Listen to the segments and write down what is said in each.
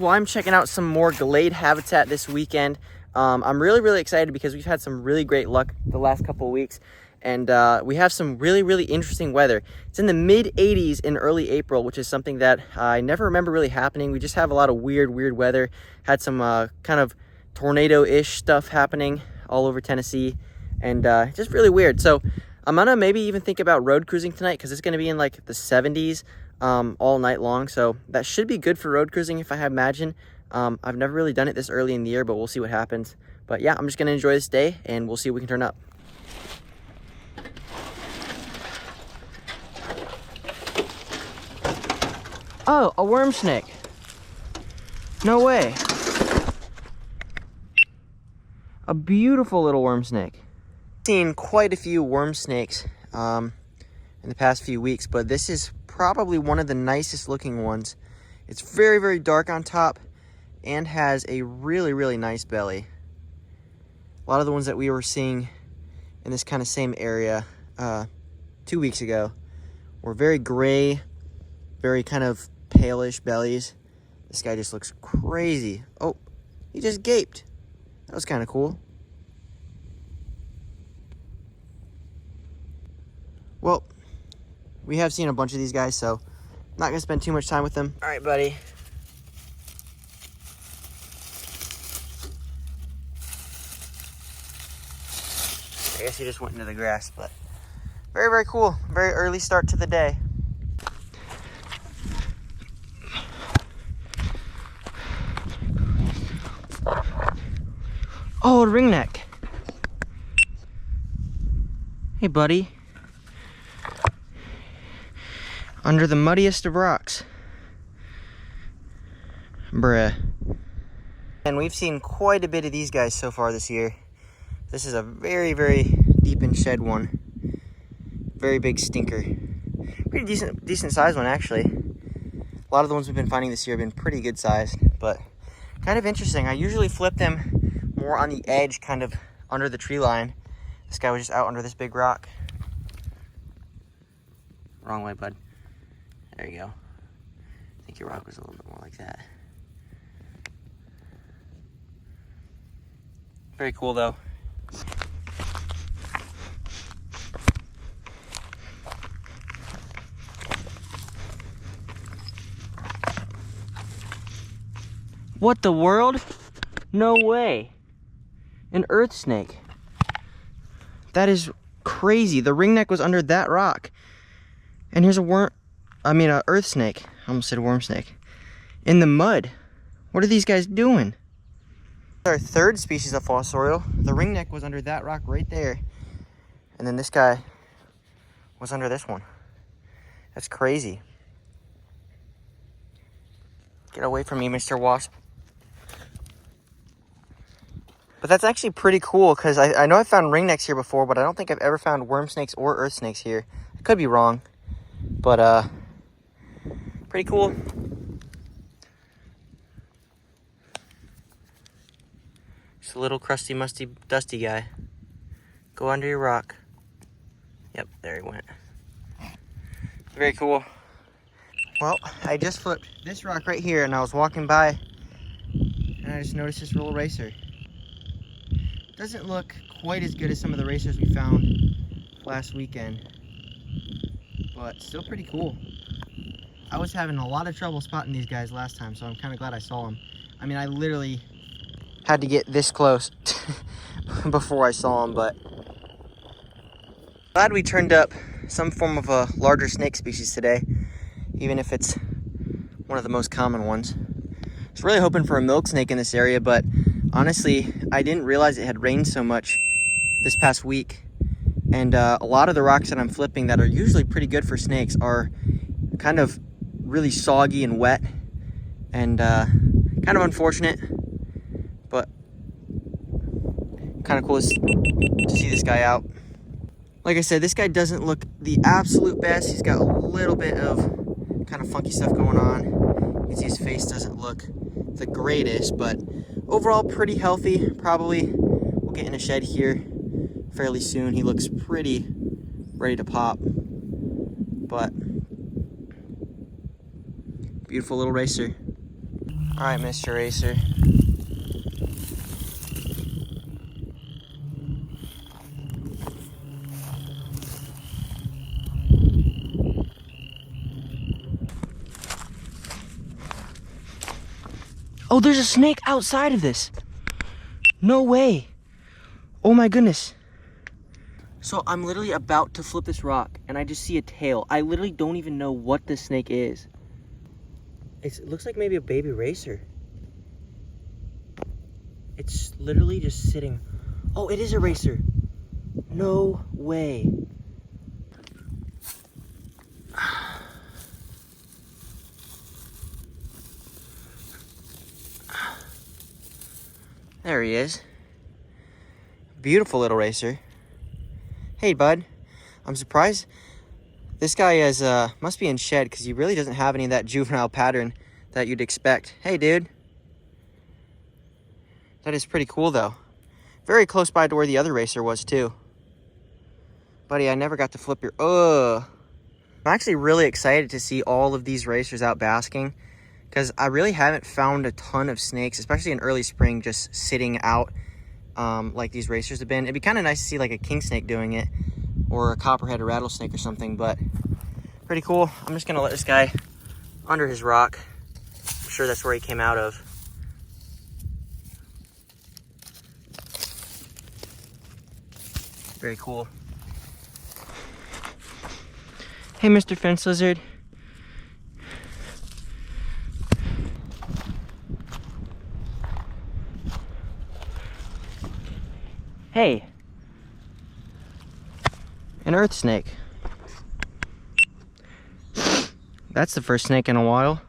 Well, I'm checking out some more glade habitat this weekend. I'm really excited because we've had some really great luck the last couple of weeks, and we have some really interesting weather. It's in the mid 80s in early April, which is something that I never remember really happening. We just have a lot of weird weather. Had some kind of tornado-ish stuff happening all over Tennessee, and just really weird. So I'm gonna maybe even think about road cruising tonight because it's gonna be in like the 70s all night long. So that should be good for road cruising if I imagine. I've never really done it this early in the year, but we'll see what happens. But yeah, I'm just gonna enjoy this day and we'll see what we can turn up. Oh, a worm snake. No way. A beautiful little worm snake. Seen quite a few worm snakes in the past few weeks, but this is probably one of the nicest looking ones. It's very dark on top and has a really nice belly. A lot of the ones that we were seeing in this kind of same area 2 weeks ago were very gray, very kind of palish bellies. This guy just looks crazy. Oh, he just gaped. That was kind of cool. Well, we have seen a bunch of these guys, so I'm not gonna spend too much time with them. All right, buddy. I guess he just went into the grass, but very cool. Very early start to the day. Oh, a ringneck. Hey, buddy. Under the muddiest of rocks. Bruh. And we've seen quite a bit of these guys so far this year. This is a very deep in shed one. Very big stinker. Pretty decent sized one, actually. A lot of the ones we've been finding this year have been pretty good sized, but kind of interesting. I usually flip them more on the edge, kind of under the tree line. This guy was just out under this big rock. Wrong way, bud. There you go. I think your rock was a little bit more like that. Very cool, though. What the world? No way. An earth snake. That is crazy. The ringneck was under that rock. And here's a earth snake. I almost said worm snake. In the mud. What are these guys doing? Our third species of Fossorial. The ringneck was under that rock right there. And then this guy was under this one. That's crazy. Get away from me, Mr. Wasp. But that's actually pretty cool because I know I found ringnecks here before, but I don't think I've ever found worm snakes or earth snakes here. I could be wrong, but pretty cool. Just a little crusty, musty, dusty guy. Go under your rock. Yep, there he went. Very cool. Well, I just flipped this rock right here and I was walking by and I just noticed this little racer. Doesn't look quite as good as some of the racers we found last weekend, but still pretty cool. I was having a lot of trouble spotting these guys last time, so I'm kind of glad I saw them. I mean, I literally had to get this close before I saw them, but glad we turned up some form of a larger snake species today, even if it's one of the most common ones. I was really hoping for a milk snake in this area, but honestly, I didn't realize it had rained so much this past week. And a lot of the rocks that I'm flipping that are usually pretty good for snakes are kind of really soggy and wet. And kind of unfortunate, but kind of cool to see this guy out. Like I said, this guy doesn't look the absolute best. He's got a little bit of kind of funky stuff going on. You can see his face doesn't look the greatest, but overall pretty healthy. Probably will get in a shed here fairly soon. He looks pretty ready to pop, but beautiful little racer. All right, Mr. Racer. Oh, there's a snake outside of this. No way. Oh my goodness. So I'm literally about to flip this rock and I just see a tail. I literally don't even know what this snake is. It looks like maybe a baby racer. It's literally just sitting. Oh, it is a racer. No way. There he is. Beautiful little racer. Hey, bud. I'm surprised. This guy is must be in shed because he really doesn't have any of that juvenile pattern that you'd expect. Hey, dude. That is pretty cool, though. Very close by to where the other racer was, too. Buddy, I never got to flip your... I'm actually really excited to see all of these racers out basking because I really haven't found a ton of snakes, especially in early spring, just sitting out like these racers have been. It'd be kind of nice to see like a king snake doing it or a copperhead or rattlesnake or something, but pretty cool. I'm just going to let this guy under his rock. I'm sure that's where he came out of. Very cool. Hey, Mr. Fence Lizard. Hey. An earth snake. That's the first snake in a while.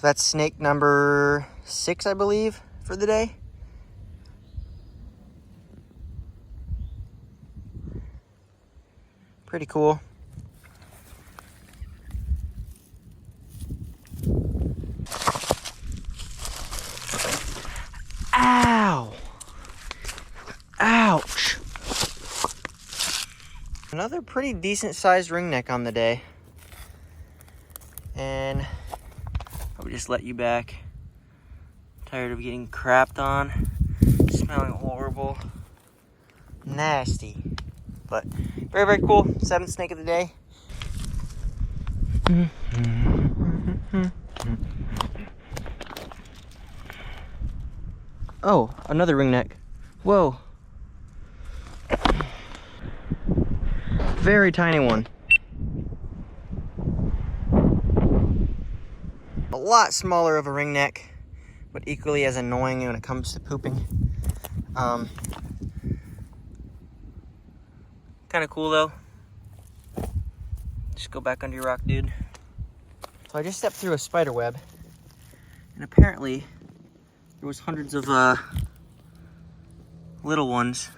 That's snake number 6, I believe, for the day. Pretty cool. Ow! Ouch! Another pretty decent sized ringneck on the day. And I would just let you back. Tired of getting crapped on. Smelling horrible. Nasty. But very, very cool. 7th snake of the day. Oh, another ringneck. Whoa. Very tiny one. A lot smaller of a ringneck, but equally as annoying when it comes to pooping. Kind of cool though. Just go back under your rock, dude. So I just stepped through a spider web, and apparently there was hundreds of little ones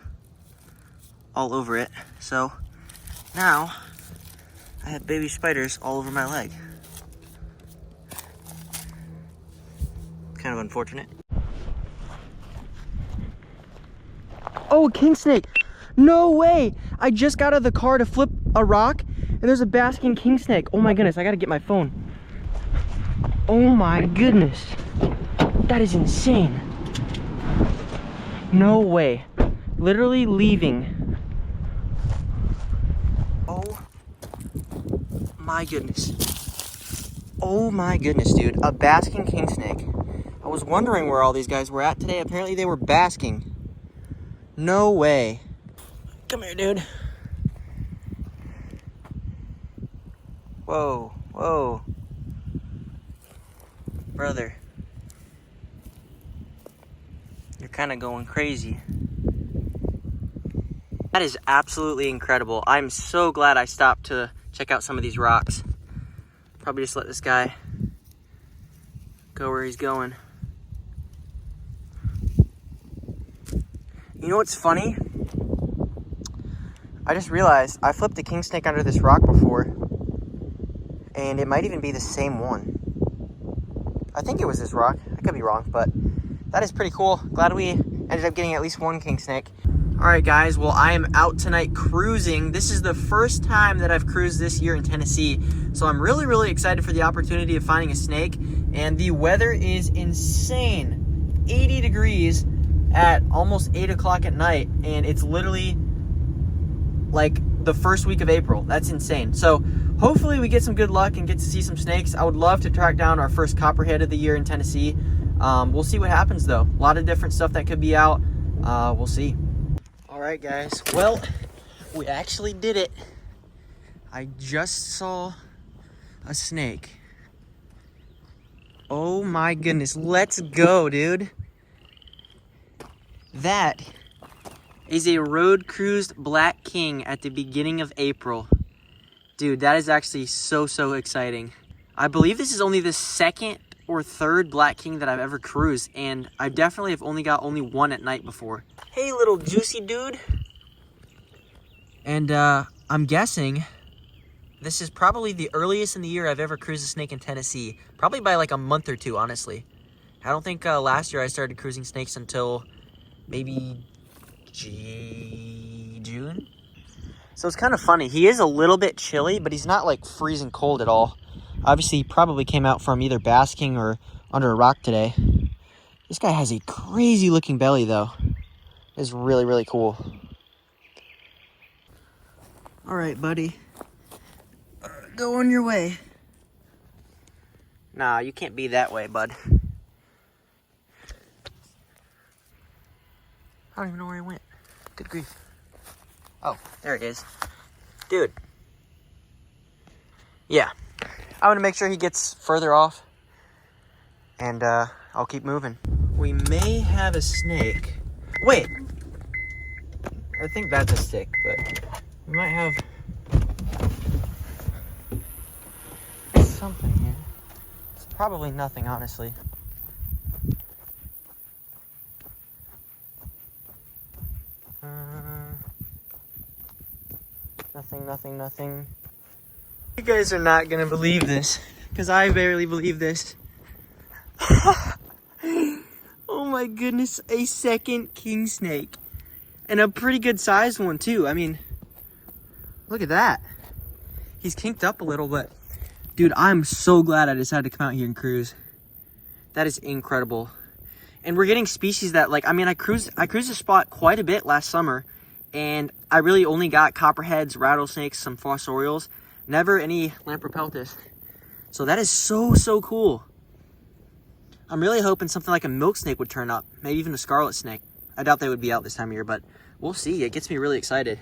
all over it. So now I have baby spiders all over my leg. Kind of unfortunate. Oh, a king snake. No way! I just got out of the car to flip a rock, and there's a basking king snake. Oh my goodness, I gotta get my phone. Oh my goodness. That is insane. No way. Literally leaving. Oh my goodness. Oh my goodness, dude. A basking king snake. I was wondering where all these guys were at today. Apparently they were basking. No way. Come here, dude. Whoa, whoa. Brother. You're kind of going crazy. That is absolutely incredible. I'm so glad I stopped to check out some of these rocks. Probably just let this guy go where he's going. You know what's funny? I just realized I flipped a king snake under this rock before, and it might even be the same one. I think it was this rock. I could be wrong, but that is pretty cool. Glad we ended up getting at least one king snake. All right, guys. Well, I am out tonight cruising. This is the first time that I've cruised this year in Tennessee, so I'm really, really excited for the opportunity of finding a snake and the weather is insane. 80 degrees at almost 8 o'clock at night, and it's literally like the first week of April. That's insane. So hopefully we get some good luck and get to see some snakes. I would love to track down our first copperhead of the year in Tennessee. We'll see what happens though. A lot of different stuff that could be out. We'll see. All right, guys. Well, we actually did it. I just saw a snake. Oh my goodness. Let's go, dude. That is a road cruised black king at the beginning of April. Dude, that is actually so exciting. I believe this is only the second or third black king that I've ever cruised, and I definitely have only got one at night before. Hey, little juicy dude. And I'm guessing this is probably the earliest in the year I've ever cruised a snake in Tennessee. Probably by like a month or two, honestly. I don't think last year I started cruising snakes until maybe June. So it's kind of funny. He is a little bit chilly, but he's not like freezing cold at all. Obviously, he probably came out from either basking or under a rock today. This guy has a crazy looking belly though. It's really cool. All right, buddy. Go on your way. Nah, you can't be that way, bud. I don't even know where he went. Good grief. Oh, there it is. Dude. Yeah. I want to make sure he gets further off. And I'll keep moving. We may have a snake. Wait. I think that's a stick, but we might have something here. It's probably nothing, honestly. Nothing. You guys are not gonna believe this, because I barely believe this. Oh my goodness, a second king snake. And a pretty good sized one too. I mean, look at that. He's kinked up a little, but dude, I'm so glad I decided to come out here and cruise. That is incredible. And we're getting species that, like, I mean, I cruised the spot quite a bit last summer, and I really only got copperheads, rattlesnakes, some fossorials, never any Lampropeltis. So that is so cool. I'm really hoping something like a milk snake would turn up, maybe even a scarlet snake. I doubt they would be out this time of year, but we'll see. It gets me really excited.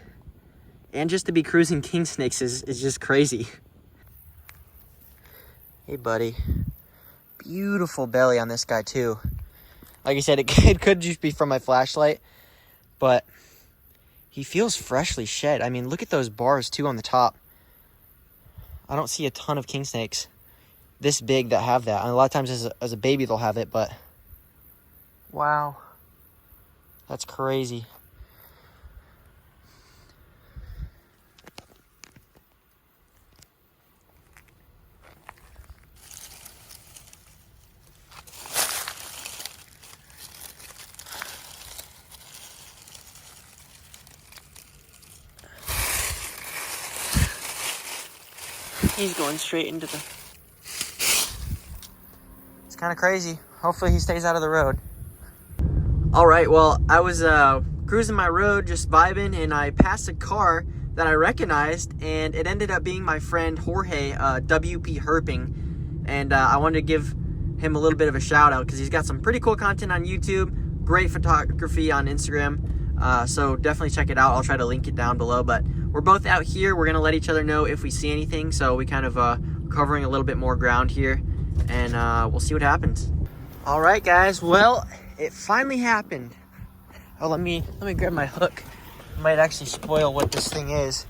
And just to be cruising king snakes is just crazy. Hey, buddy. Beautiful belly on this guy, too. Like I said, it could just be from my flashlight, but he feels freshly shed. I mean, look at those bars, too, on the top. I don't see a ton of king snakes this big that have that. And a lot of times as a baby, they'll have it, but wow. That's crazy. He's going straight into the... It's kind of crazy. Hopefully he stays out of the road. All right, well, I was cruising my road, just vibing, and I passed a car that I recognized, and it ended up being my friend Jorge, WP Herping, and I wanted to give him a little bit of a shout out because he's got some pretty cool content on YouTube, great photography on Instagram, so definitely check it out. I'll try to link it down below, but we're both out here. We're gonna let each other know if we see anything, so we kind of covering a little bit more ground here, and we'll see what happens. All right, guys, well, it finally happened. Oh, let me grab my hook. Might actually spoil what this thing is,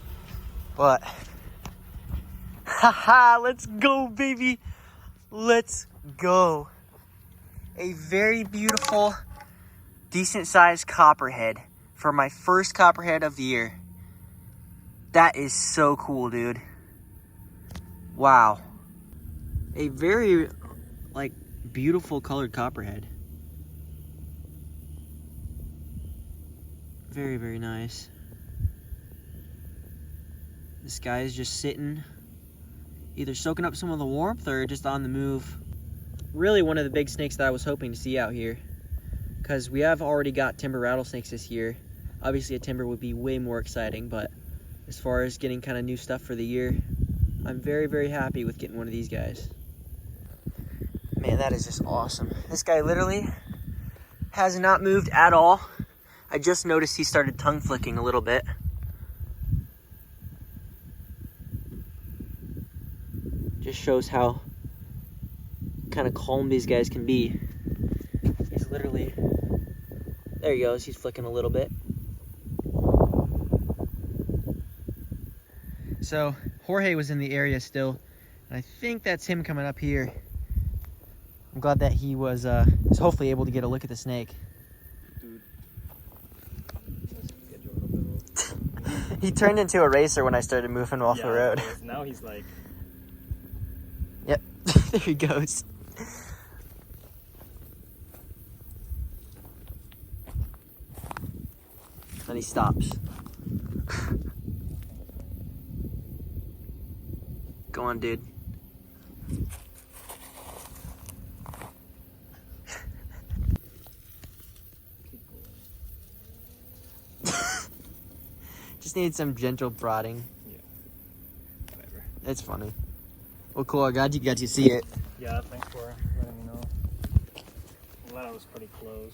but haha, let's go, baby. Let's go. A very beautiful, decent sized copperhead for my first copperhead of the year. That is so cool, dude. Wow. A very, like, beautiful colored copperhead. Very nice. This guy is just sitting, either soaking up some of the warmth or just on the move. really one of the big snakes that I was hoping to see out here, because we have already got timber rattlesnakes this year. Obviously a timber would be way more exciting, but as far as getting kind of new stuff for the year, I'm very, very happy with getting one of these guys. Man, that is just awesome. This guy literally has not moved at all. I just noticed he started tongue flicking a little bit. Just shows how kind of calm these guys can be. He's literally, there he goes, he's flicking a little bit. So Jorge was in the area still, and I think that's him coming up here. I'm glad that he was hopefully able to get a look at the snake. He turned into a racer when I started moving off the road. Now he's like... Yep, there he goes. Then he stops. Go on, dude. Just need some gentle prodding. Yeah. Whatever. It's funny. Well, cool. I got you see it. Yeah, thanks for letting me know. Well, that was pretty close.